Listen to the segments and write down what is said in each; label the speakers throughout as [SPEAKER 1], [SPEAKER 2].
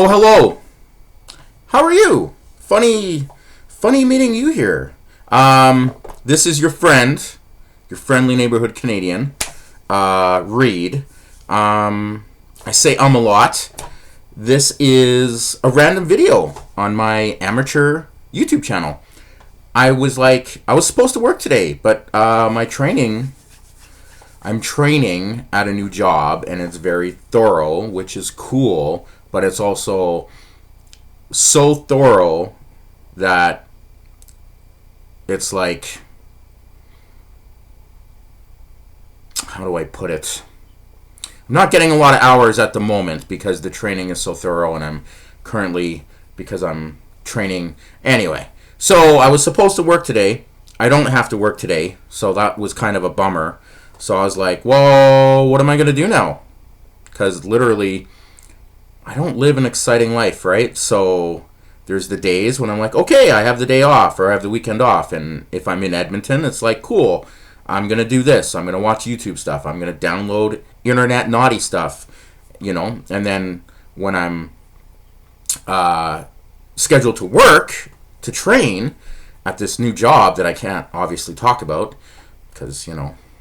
[SPEAKER 1] Oh, hello. How are you? Funny meeting you here. This is your friendly neighborhood Canadian, Reed. I say a lot. This is a random video on my amateur YouTube channel. I was supposed to work today, but I'm training at a new job, and it's very thorough, which is cool, but it's also so thorough that it's like, how do I put it? I'm not getting a lot of hours at the moment because the training is so thorough, and because I'm training anyway. So I was supposed to work today. I don't have to work today, so that was kind of a bummer. So I was like, whoa, what am I going to do now? Because literally, I don't live an exciting life, right? So there's the days when I'm like, okay, I have the day off, or I have the weekend off. And if I'm in Edmonton, it's like, cool, I'm going to do this. I'm going to watch YouTube stuff. I'm going to download internet naughty stuff, And then when I'm scheduled to work, to train at this new job that I can't obviously talk about because,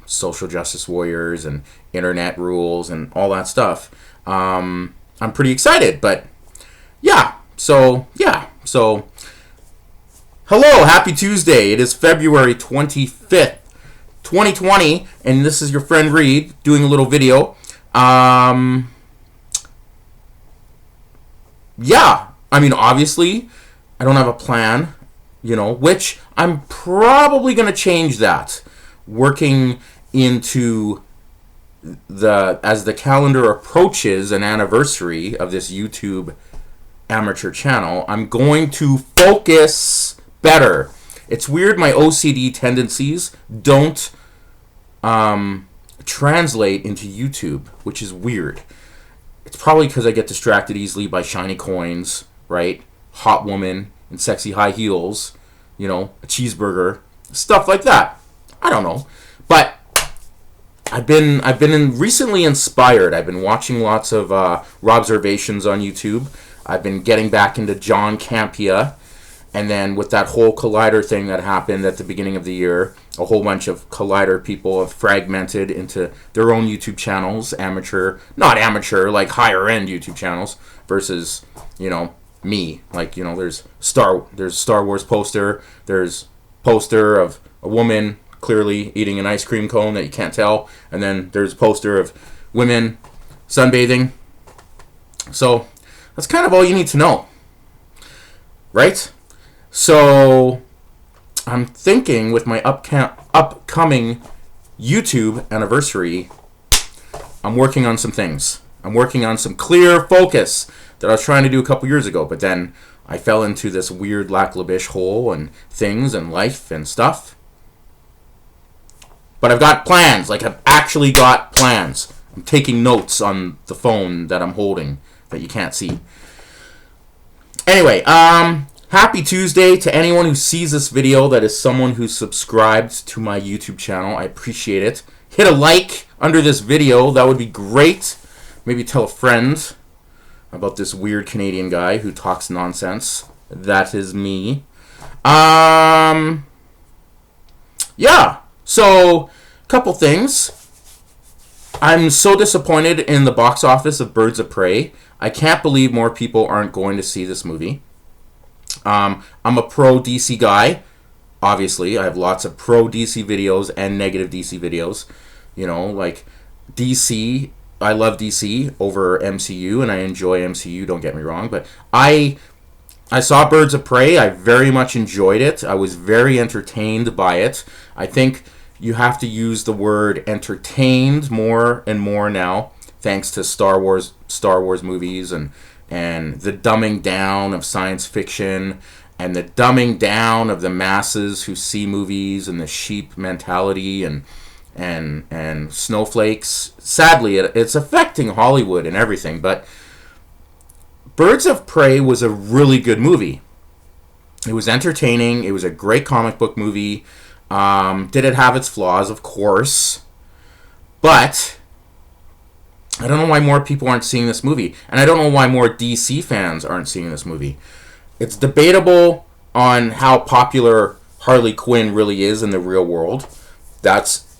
[SPEAKER 1] social justice warriors and internet rules and all that stuff. I'm pretty excited, but so hello, happy Tuesday. It is February 25th, 2020, and this is your friend Reed doing a little video. Obviously, I don't have a plan, which I'm probably going to change that. Working into as the calendar approaches an anniversary of this YouTube amateur channel, I'm going to focus better. It's weird, my OCD tendencies don't translate into YouTube, which is weird. It's probably because I get distracted easily by shiny coins, right? Hot woman in sexy high heels, a cheeseburger, stuff like that. I don't know, but I've been recently inspired. I've been watching lots of Robservations on YouTube. I've been getting back into John Campea, and then with that whole Collider thing that happened at the beginning of the year, a whole bunch of Collider people have fragmented into their own YouTube channels, not amateur, like higher end YouTube channels versus, me. Like, there's Star Wars poster, there's poster of a woman clearly eating an ice cream cone that you can't tell, and then there's a poster of women sunbathing. So that's kind of all you need to know, right? So I'm thinking with my upcoming YouTube anniversary, I'm working on some things. I'm working on some clear focus that I was trying to do a couple years ago, but then I fell into this weird lack-labish hole and things and life and stuff. But I've got plans. I've actually got plans. I'm taking notes on the phone that I'm holding that you can't see. Anyway, happy Tuesday to anyone who sees this video that is someone who's subscribed to my YouTube channel. I appreciate it. Hit a like under this video. That would be great. Maybe tell a friend about this weird Canadian guy who talks nonsense. That is me. So, couple things. I'm so disappointed in the box office of Birds of Prey. I can't believe more people aren't going to see this movie. I'm a pro DC guy. Obviously, I have lots of pro DC videos and negative DC videos. DC, I love DC over MCU, and I enjoy MCU, don't get me wrong. But I saw Birds of Prey. I very much enjoyed it. I was very entertained by it. I think you have to use the word entertained more and more now, thanks to Star Wars movies and the dumbing down of science fiction and the dumbing down of the masses who see movies and the sheep mentality and snowflakes. Sadly, it's affecting Hollywood and everything, but Birds of Prey was a really good movie. It was entertaining. It was a great comic book movie. Did it have its flaws? Of course. But I don't know why more people aren't seeing this movie. And I don't know why more DC fans aren't seeing this movie. It's debatable on how popular Harley Quinn really is in the real world. That's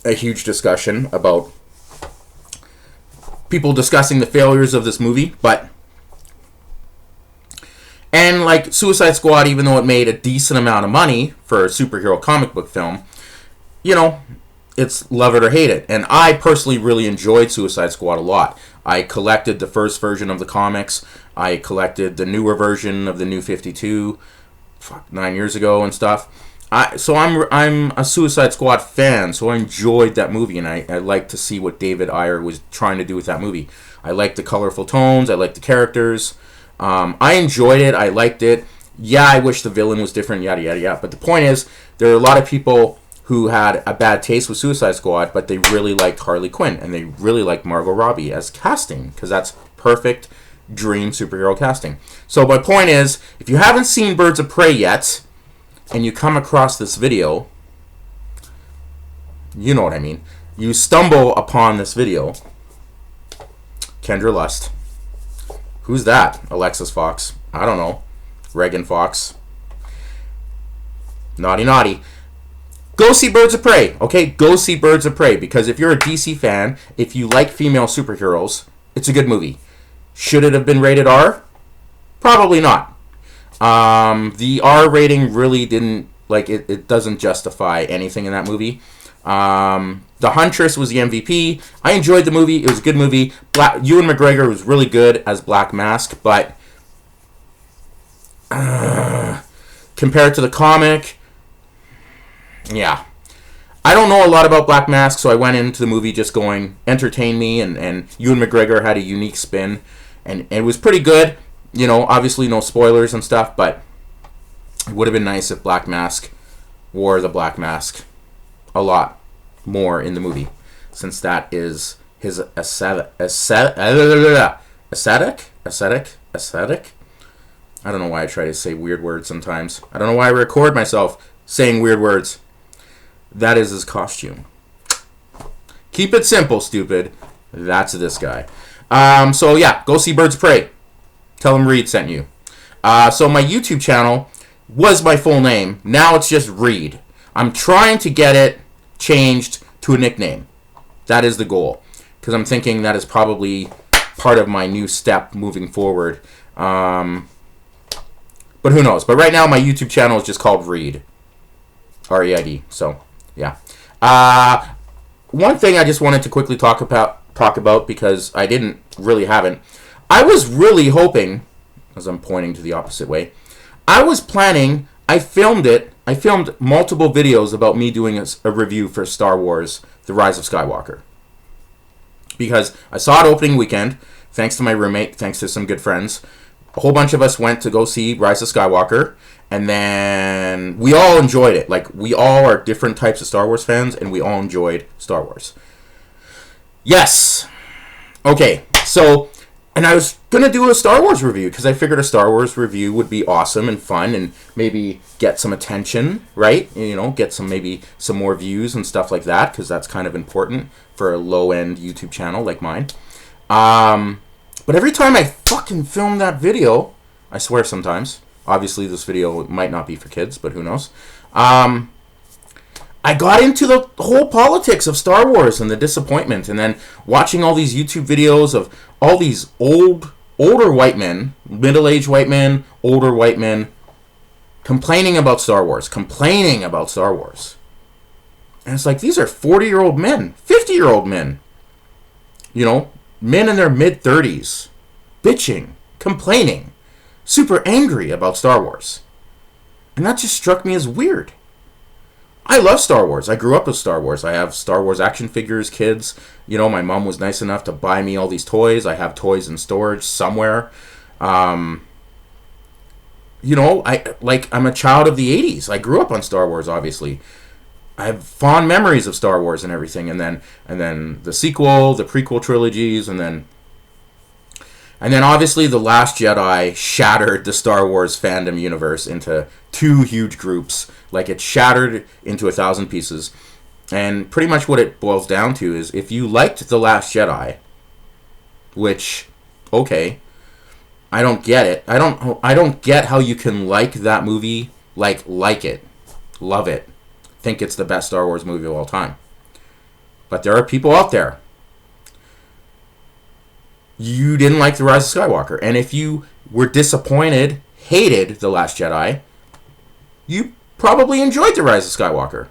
[SPEAKER 1] a huge discussion about people discussing the failures of this movie. And like Suicide Squad, even though it made a decent amount of money for a superhero comic book film, you know, it's love it or hate it. And I personally really enjoyed Suicide Squad a lot. I collected the first version of the comics. I collected the newer version of the New 52, 9 years ago and stuff. So I'm a Suicide Squad fan, so I enjoyed that movie, and I like to see what David Ayer was trying to do with that movie. I liked the colorful tones. I liked the characters. I enjoyed it. I liked it. Yeah, I wish the villain was different, yada, yada, yada. But the point is, there are a lot of people who had a bad taste with Suicide Squad, but they really liked Harley Quinn, and they really liked Margot Robbie as casting, because that's perfect dream superhero casting. So my point is, if you haven't seen Birds of Prey yet, and you come across this video, you know what I mean. You stumble upon this video. Kendra Lust. Who's that? Alexis Fox. I don't know. Reagan Fox. Naughty, naughty. Go see Birds of Prey, okay? Go see Birds of Prey, because if you're a DC fan, if you like female superheroes, it's a good movie. Should it have been rated R? Probably not. The R rating really didn't, like, it doesn't justify anything in that movie. The Huntress was the MVP. I enjoyed the movie. It was a good movie. Ewan McGregor was really good as Black Mask, but compared to the comic, yeah. I don't know a lot about Black Mask, so I went into the movie just going, entertain me, and Ewan McGregor had a unique spin, and it was pretty good. You know, obviously no spoilers and stuff, but it would have been nice if Black Mask wore the Black Mask a lot more in the movie, since that is his aesthetic. I don't know why I try to say weird words sometimes. I don't know why I record myself saying weird words. That is his costume. Keep it simple, stupid. That's this guy. So yeah, go see Birds of Prey. Tell him Reed sent you. So my YouTube channel was my full name. Now it's just Reed. I'm trying to get it changed to a nickname. That is the goal, because I'm thinking that is probably part of my new step moving forward. But who knows? But right now my YouTube channel is just called Reed. R-E-I-D. So yeah. One thing I just wanted to quickly talk about because I didn't really haven't. I was really hoping, as I'm pointing to the opposite way, I was planning. I filmed multiple videos about me doing a review for Star Wars: The Rise of Skywalker, because I saw it opening weekend. Thanks to my roommate. Thanks to some good friends. A whole bunch of us went to go see Rise of Skywalker, and then we all enjoyed it. Like, we all are different types of Star Wars fans, and we all enjoyed Star Wars. Yes. Okay, so, and I was going to do a Star Wars review, because I figured a Star Wars review would be awesome and fun, and maybe get some attention, right? You know, get maybe some more views and stuff like that, because that's kind of important for a low-end YouTube channel like mine. But every time I fucking film that video, I swear sometimes, obviously this video might not be for kids, but who knows, I got into the whole politics of Star Wars and the disappointment, and then watching all these YouTube videos of all these older white men, middle-aged white men, older white men, complaining about Star Wars. And it's like, these are 40-year-old men, 50-year-old men, you know, men in their mid-30s, bitching, complaining, super angry about Star Wars. And that just struck me as weird. I love Star Wars. I grew up with Star Wars. I have Star Wars action figures, kids. You know, my mom was nice enough to buy me all these toys. I have toys in storage somewhere. You know, I'm a child of the 80s. I grew up on Star Wars, obviously. I have fond memories of Star Wars and everything, and then the sequel, the prequel trilogies, and then obviously The Last Jedi shattered the Star Wars fandom universe into two huge groups. Like, it shattered into 1,000 pieces. And pretty much what it boils down to is, if you liked The Last Jedi, which, okay, I don't get it. I don't get how you can like that movie, like it, love it, think it's the best Star Wars movie of all time. But there are people out there. You didn't like The Rise of Skywalker, and if you were disappointed, hated The Last Jedi, you probably enjoyed The Rise of Skywalker.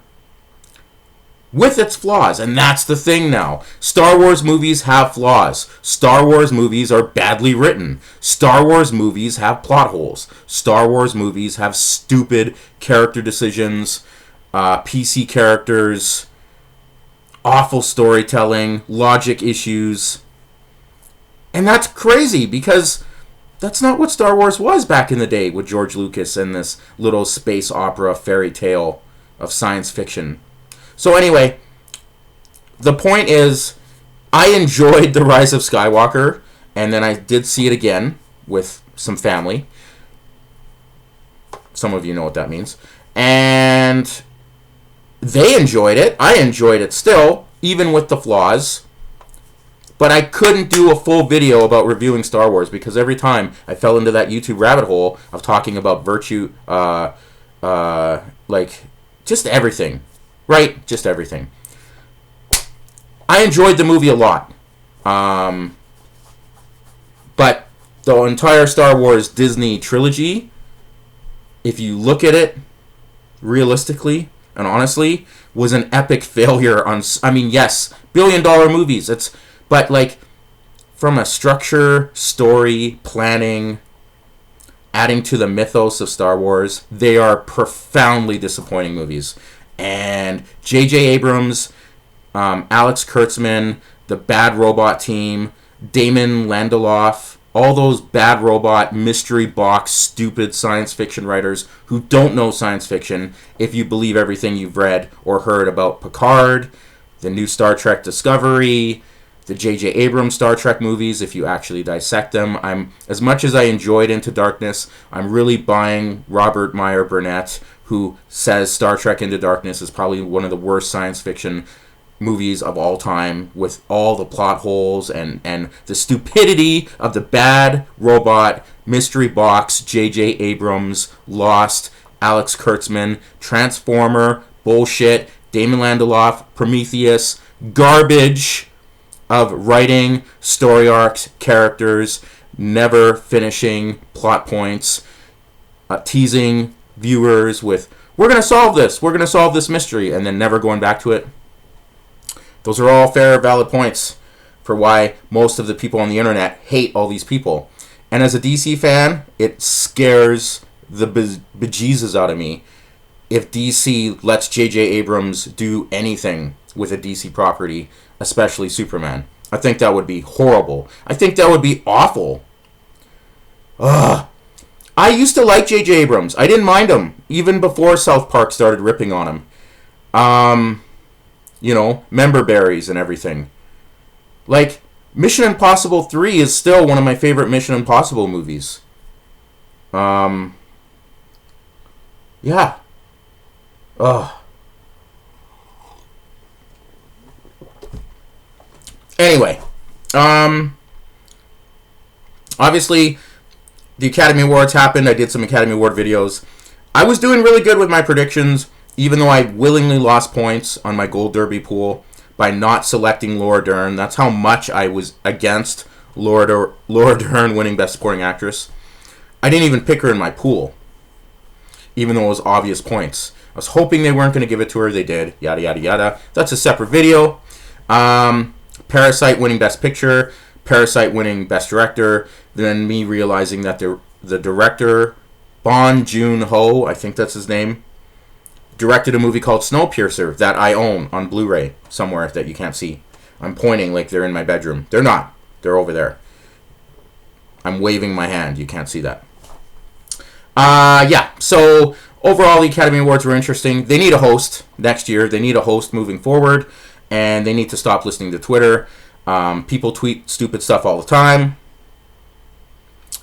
[SPEAKER 1] With its flaws, and that's the thing now. Star Wars movies have flaws. Star Wars movies are badly written. Star Wars movies have plot holes. Star Wars movies have stupid character decisions, PC characters, awful storytelling, logic issues. And that's crazy, because that's not what Star Wars was back in the day with George Lucas and this little space opera fairy tale of science fiction. So anyway, the point is, I enjoyed The Rise of Skywalker, and then I did see it again with some family. Some of you know what that means. And they enjoyed it. I enjoyed it still, even with the flaws. But I couldn't do a full video about reviewing Star Wars, because every time I fell into that YouTube rabbit hole of talking about virtue, like, just everything. Right? Just everything. I enjoyed the movie a lot. But the entire Star Wars Disney trilogy, if you look at it realistically and honestly, was an epic failure on... I mean, yes, billion-dollar movies. But, like, from a structure, story, planning, adding to the mythos of Star Wars, they are profoundly disappointing movies. And J.J. Abrams, Alex Kurtzman, the Bad Robot team, Damon Lindelof, all those Bad Robot, mystery box, stupid science fiction writers who don't know science fiction, if you believe everything you've read or heard about Picard, the new Star Trek Discovery, the J.J. Abrams Star Trek movies, if you actually dissect them. As much as I enjoyed Into Darkness, I'm really buying Robert Meyer Burnett, who says Star Trek Into Darkness is probably one of the worst science fiction movies of all time, with all the plot holes and the stupidity of the Bad Robot, mystery box, J.J. Abrams, Lost, Alex Kurtzman, Transformer, bullshit, Damon Lindelof, Prometheus, garbage of writing, story arcs, characters, never finishing plot points, teasing viewers with, we're going to solve this mystery, and then never going back to it. Those are all fair, valid points for why most of the people on the internet hate all these people. And as a DC fan, it scares the bejesus out of me if DC lets J.J. Abrams do anything with a DC property, especially Superman. I think that would be horrible. I think that would be awful. Ugh. I used to like J.J. Abrams. I didn't mind him, even before South Park started ripping on him. You know, member berries and everything. Like, Mission Impossible 3 is still one of my favorite Mission Impossible movies. Yeah. Ugh. Anyway, obviously, the Academy Awards happened. I did some Academy Award videos. I was doing really good with my predictions, even though I willingly lost points on my Gold Derby pool by not selecting Laura Dern. That's how much I was against Laura Dern winning Best Supporting Actress. I didn't even pick her in my pool, even though it was obvious points. I was hoping they weren't going to give it to her. They did. Yada, yada, yada. That's a separate video. Parasite winning Best Picture. Parasite winning Best Director. Then me realizing that the director, Bong Joon-ho, I think that's his name, directed a movie called Snowpiercer that I own on Blu-ray somewhere that you can't see. I'm pointing like they're in my bedroom. They're not. They're over there. I'm waving my hand. You can't see that. Yeah. So overall, the Academy Awards were interesting. They need a host next year. They need a host moving forward. And they need to stop listening to Twitter. People tweet stupid stuff all the time.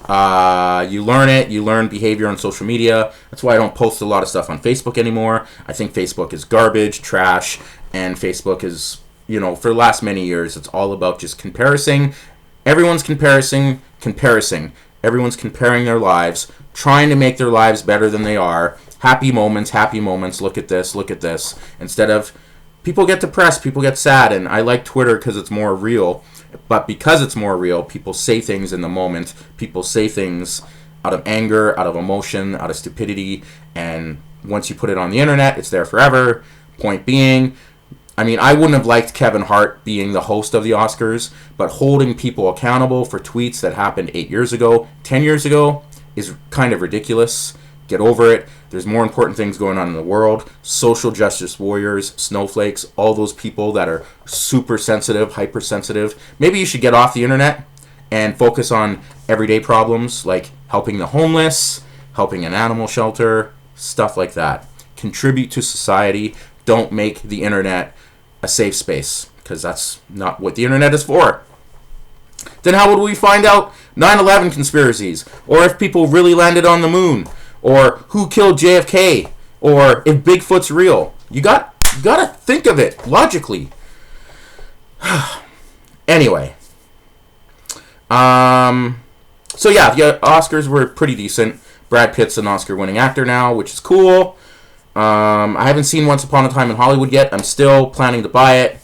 [SPEAKER 1] You learn it. You learn behavior on social media. That's why I don't post a lot of stuff on Facebook anymore. I think Facebook is garbage, trash, and Facebook is, for the last many years, it's all about just comparing Everyone's Everyone's comparing their lives, trying to make their lives better than they are. Happy moments, look at this. Instead of, people get depressed, people get sad, and I like Twitter because it's more real. But because it's more real, people say things in the moment. People say things out of anger, out of emotion, out of stupidity, and once you put it on the internet, it's there forever. Point being, I mean, I wouldn't have liked Kevin Hart being the host of the Oscars, but holding people accountable for tweets that happened 8 years ago, 10 years ago, is kind of ridiculous. Get over it. There's more important things going on in the world. Social justice warriors, snowflakes, all those people that are super sensitive, hypersensitive. Maybe you should get off the internet and focus on everyday problems like helping the homeless, helping an animal shelter, stuff like that. Contribute to society. Don't make the internet a safe space, because that's not what the internet is for. Then how would we find out 9/11 conspiracies, or if people really landed on the moon, or who killed JFK, or if Bigfoot's real? You gotta think of it logically. Anyway, so yeah, the Oscars were pretty decent. Brad Pitt's an Oscar-winning actor now, which is cool. I haven't seen Once Upon a Time in Hollywood yet. I'm still planning to buy it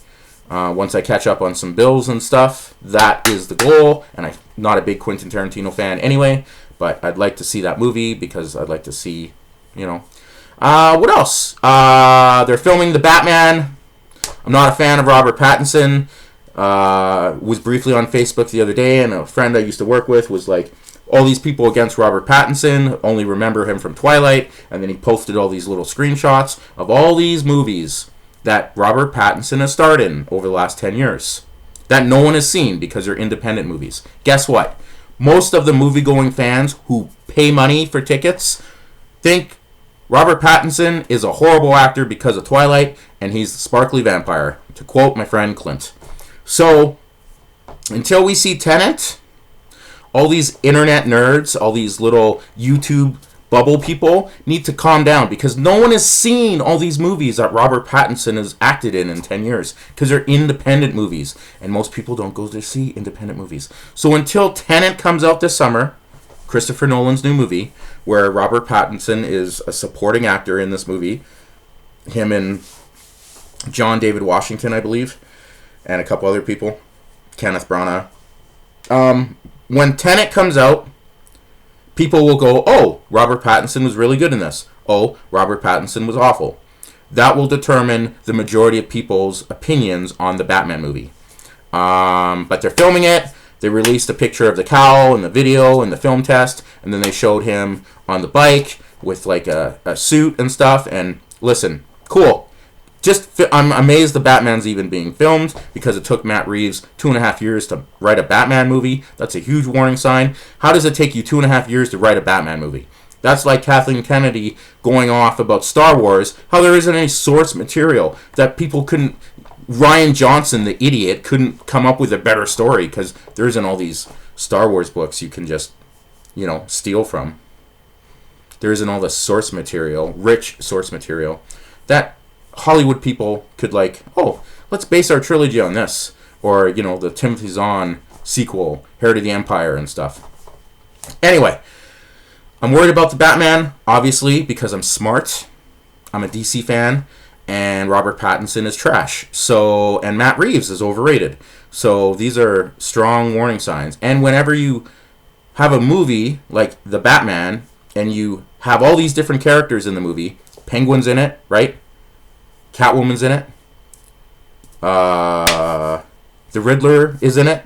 [SPEAKER 1] once I catch up on some bills and stuff. That is the goal, and I'm not a big Quentin Tarantino fan anyway, but I'd like to see that movie because I'd like to see, what else? They're filming The Batman. I'm not a fan of Robert Pattinson. Was briefly on Facebook the other day, and a friend I used to work with was like, all these people against Robert Pattinson, only remember him from Twilight, and then he posted all these little screenshots of all these movies that Robert Pattinson has starred in over the last 10 years that no one has seen because they're independent movies. Guess what? Most of the movie-going fans who pay money for tickets think Robert Pattinson is a horrible actor because of Twilight, and he's the sparkly vampire, to quote my friend Clint. So, until we see Tenet, all these internet nerds, all these little YouTube bubble people need to calm down, because no one has seen all these movies that Robert Pattinson has acted in 10 years, because they're independent movies, and most people don't go to see independent movies. So until Tenet comes out this summer, Christopher Nolan's new movie, where Robert Pattinson is a supporting actor in this movie, him and John David Washington, I believe, and a couple other people, Kenneth Branagh. When Tenet comes out, people will go, oh, Robert Pattinson was really good in this. Oh, Robert Pattinson was awful. That will determine the majority of people's opinions on the Batman movie. But they're filming it. They released a picture of the cowl and the video and the film test, and then they showed him on the bike with like a suit and stuff. And listen, cool. I'm amazed the Batman's even being filmed, because it took Matt Reeves 2.5 years to write a Batman movie. That's a huge warning sign. How does it take you 2.5 years to write a Batman movie? That's like Kathleen Kennedy going off about Star Wars, how there isn't any source material, that people couldn't, Rian Johnson, the idiot, couldn't come up with a better story because there isn't all these Star Wars books you can just, steal from. There isn't all the source material, rich source material, that Hollywood people could oh, let's base our trilogy on this. Or, the Timothy Zahn sequel, Heir to the Empire and stuff. Anyway, I'm worried about the Batman, obviously, because I'm smart. I'm a DC fan, and Robert Pattinson is trash. So, and Matt Reeves is overrated. So these are strong warning signs. And whenever you have a movie like The Batman, and you have all these different characters in the movie, Penguin's in it, right? Catwoman's in it. The Riddler is in it.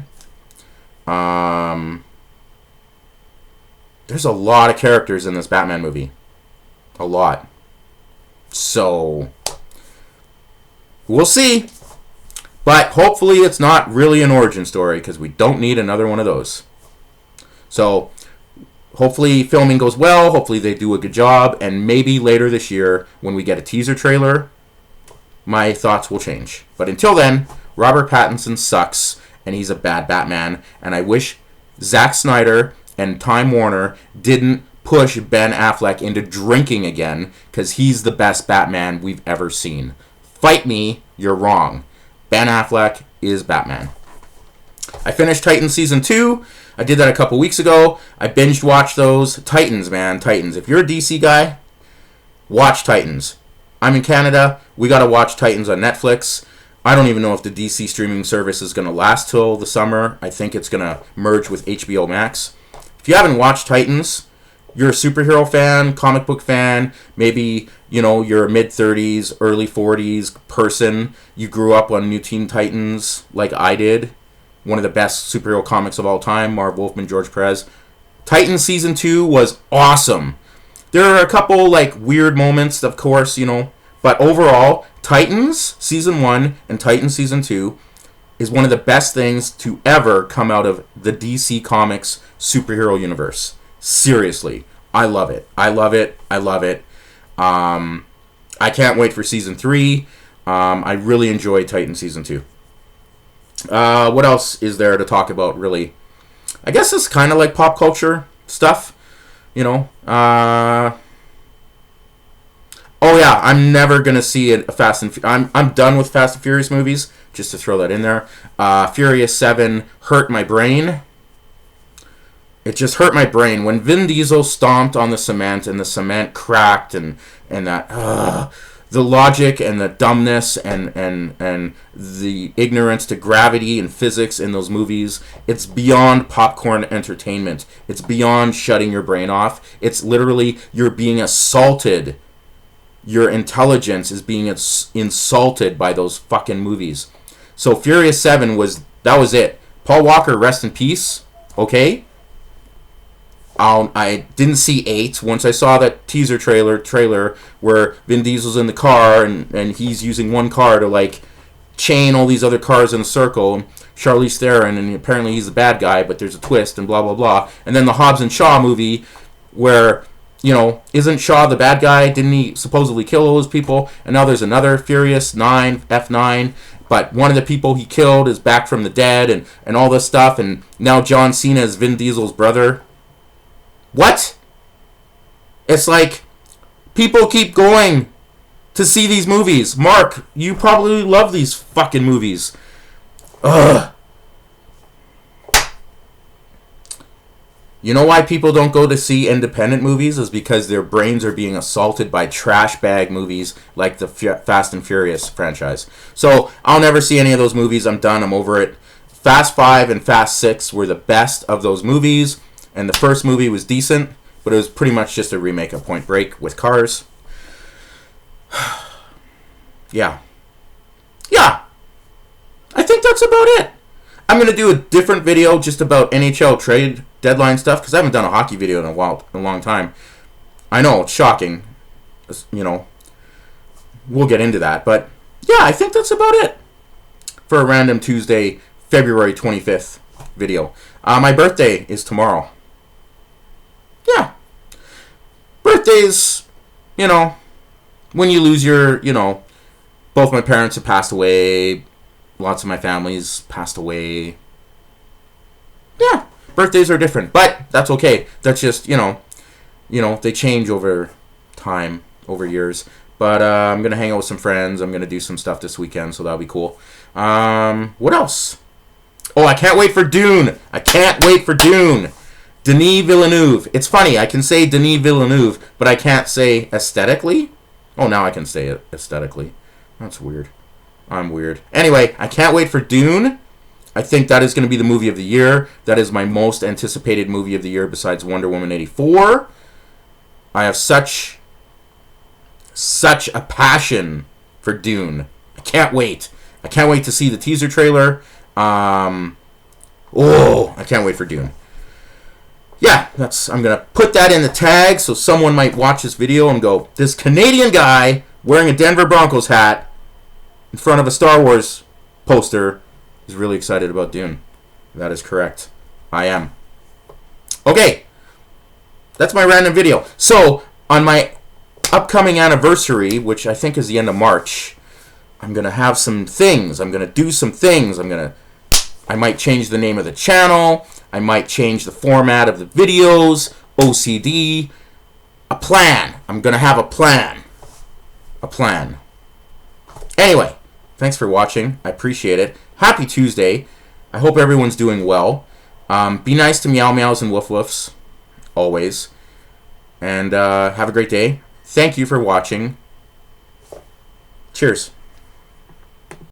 [SPEAKER 1] There's a lot of characters in this Batman movie. A lot. So, we'll see. But hopefully it's not really an origin story, because we don't need another one of those. So, hopefully filming goes well. Hopefully they do a good job. And maybe later this year, when we get a teaser trailer, my thoughts will change. But until then, Robert Pattinson sucks, and he's a bad Batman. And I wish Zack Snyder and Time Warner didn't push Ben Affleck into drinking again, because he's the best Batman we've ever seen. Fight me, you're wrong. Ben Affleck is Batman. I finished Titans Season 2. I did that a couple weeks ago. I binged watched those. Titans, man. Titans. If you're a DC guy, watch Titans. I'm in Canada. We got to watch Titans on Netflix. I don't even know if the DC streaming service is going to last till the summer. I think it's going to merge with HBO Max. If you haven't watched Titans, you're a superhero fan, comic book fan, maybe, you're a mid-30s, early 40s person. You grew up on New Teen Titans like I did. One of the best superhero comics of all time, Marv Wolfman, George Perez. Titans Season 2 was awesome. There are a couple, weird moments, of course, but overall, Titans Season 1 and Titans Season 2 is one of the best things to ever come out of the DC Comics superhero universe. Seriously. I love it. I love it. I love it. I can't wait for Season 3. I really enjoyed Titans Season 2. What else is there to talk about, really? I guess it's kind of like pop culture stuff. Oh yeah, I'm never gonna see a Fast and I'm done with Fast and Furious movies. Just to throw that in there. Furious 7 hurt my brain. It just hurt my brain when Vin Diesel stomped on the cement and the cement cracked and that the logic and the dumbness and the ignorance to gravity and physics in those movies. It's beyond popcorn entertainment. It's beyond shutting your brain off. It's literally you're being assaulted. Your intelligence is being insulted by those fucking movies. So Furious 7 was it. Paul Walker, rest in peace. Okay? I didn't see 8. Once I saw that teaser trailer where Vin Diesel's in the car and he's using one car to chain all these other cars in a circle. And Charlize Theron, and apparently he's the bad guy, but there's a twist and blah blah blah. And then the Hobbs and Shaw movie where isn't Shaw the bad guy? Didn't he supposedly kill all those people? And now there's another Furious 9, F9. But one of the people he killed is back from the dead and all this stuff. And now John Cena is Vin Diesel's brother. What? It's like people keep going to see these movies. Mark, you probably love these fucking movies. Ugh. You know why people don't go to see independent movies is because their brains are being assaulted by trash bag movies like the Fast and Furious franchise. So I'll never see any of those movies. I'm done. I'm over it. Fast 5 and Fast 6 were the best of those movies. And the first movie was decent, but it was pretty much just a remake of Point Break with cars. Yeah. I think that's about it. I'm going to do a different video just about NHL trade deadline stuff, because I haven't done a hockey video in a long time. I know, it's shocking. We'll get into that. But, yeah, I think that's about it for a random Tuesday, February 25th video. My birthday is tomorrow. Yeah. Birthdays, when you lose your, both my parents have passed away. Lots of my family's passed away. Yeah. Birthdays are different, but that's okay. That's just, they change over time, over years. But I'm going to hang out with some friends. I'm going to do some stuff this weekend, so that'll be cool. What else? Oh, I can't wait for Dune. Denis Villeneuve. It's funny, I can say Denis Villeneuve, but I can't say aesthetically. Oh, now I can say it aesthetically. That's weird. I'm weird. Anyway, I can't wait for Dune. I think that is going to be the movie of the year. That is my most anticipated movie of the year besides Wonder Woman 84. I have such a passion for Dune. I can't wait. I can't wait to see the teaser trailer. I can't wait for Dune. Yeah, I'm going to put that in the tag so someone might watch this video and go, this Canadian guy wearing a Denver Broncos hat in front of a Star Wars poster is really excited about Dune. That is correct. I am. Okay. That's my random video. So, on my upcoming anniversary, which I think is the end of March, I'm going to have some things. I'm going to do some things. I might change the name of the channel. I might change the format of the videos. OCD. A plan. I'm going to have a plan. Anyway, thanks for watching. I appreciate it. Happy Tuesday. I hope everyone's doing well. Be nice to meow meows and woof woofs, always. And have a great day. Thank you for watching. Cheers.